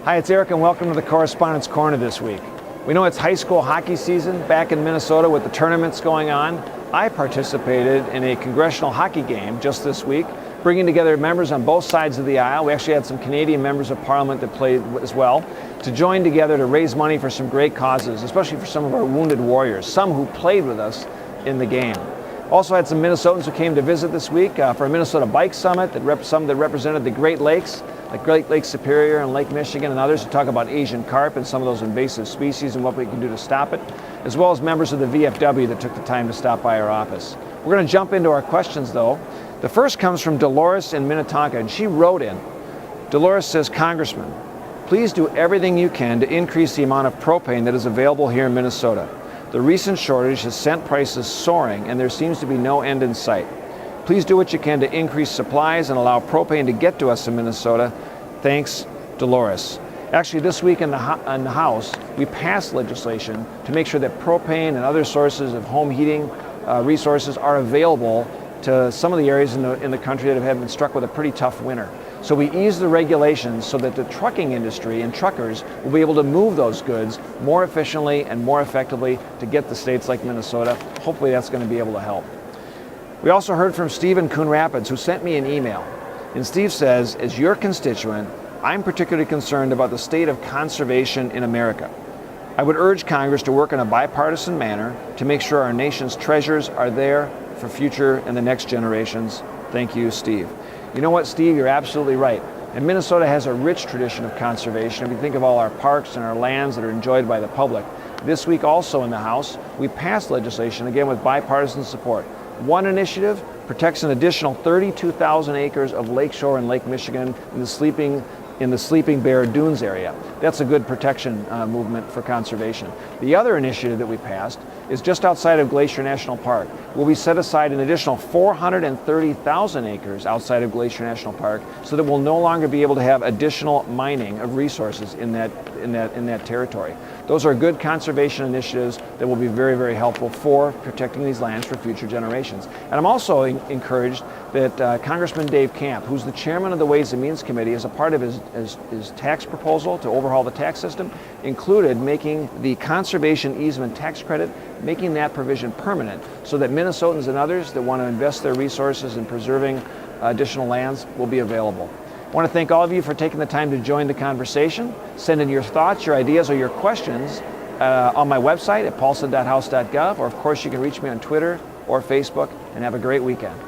Hi, it's Erik and welcome to the Correspondence Corner this week. We know it's high school hockey season back in Minnesota with the tournaments going on. I participated in a congressional hockey game just this week, bringing together members on both sides of the aisle. We actually had some Canadian members of Parliament that played as well, to join together to raise money for some great causes, especially for some of our wounded warriors, some who played with us in the game. Also had some Minnesotans who came to visit this week for a Minnesota Bike Summit, some that represented the Great Lakes, like Great Lake Superior and Lake Michigan, and others to talk about Asian carp and some of those invasive species and what we can do to stop it, as well as members of the VFW that took the time to stop by our office. We're going to jump into our questions though. The first comes from Dolores in Minnetonka, and she wrote in. Dolores says, Congressman, please do everything you can to increase the amount of propane that is available here in Minnesota. The recent shortage has sent prices soaring, and there seems to be no end in sight. Please do what you can to increase supplies and allow propane to get to us in Minnesota. Thanks, Dolores. Actually, this week in the House, we passed legislation to make sure that propane and other sources of home heating resources are available to some of the areas in the country that have been struck with a pretty tough winter. So we ease the regulations so that the trucking industry and truckers will be able to move those goods more efficiently and more effectively to get to states like Minnesota. Hopefully that's going to be able to help. We also heard from Steve in Coon Rapids, who sent me an email. And Steve says, as your constituent, I'm particularly concerned about the state of conservation in America. I would urge Congress to work in a bipartisan manner to make sure our nation's treasures are there for future and the next generations. Thank you, Steve. You know what, Steve, you're absolutely right. And Minnesota has a rich tradition of conservation. If you think of all our parks and our lands that are enjoyed by the public. This week also in the House, we passed legislation, again with bipartisan support. One initiative protects an additional 32,000 acres of lakeshore in Lake Michigan in the Sleeping Bear Dunes area. That's a good protection movement for conservation. The other initiative that we passed is just outside of Glacier National Park, where we set aside an additional 430,000 acres outside of Glacier National Park so that we'll no longer be able to have additional mining of resources in that territory. Those are good conservation initiatives that will be very, very helpful for protecting these lands for future generations. And I'm also encouraged that Congressman Dave Camp, who's the chairman of the Ways and Means Committee, as a part of his tax proposal to overhaul the tax system, included making the conservation easement tax credit, making that provision permanent so that Minnesotans and others that want to invest their resources in preserving additional lands will be available. I want to thank all of you for taking the time to join the conversation. Send in your thoughts, your ideas, or your questions on my website at paulsen.house.gov, or of course you can reach me on Twitter or Facebook, and have a great weekend.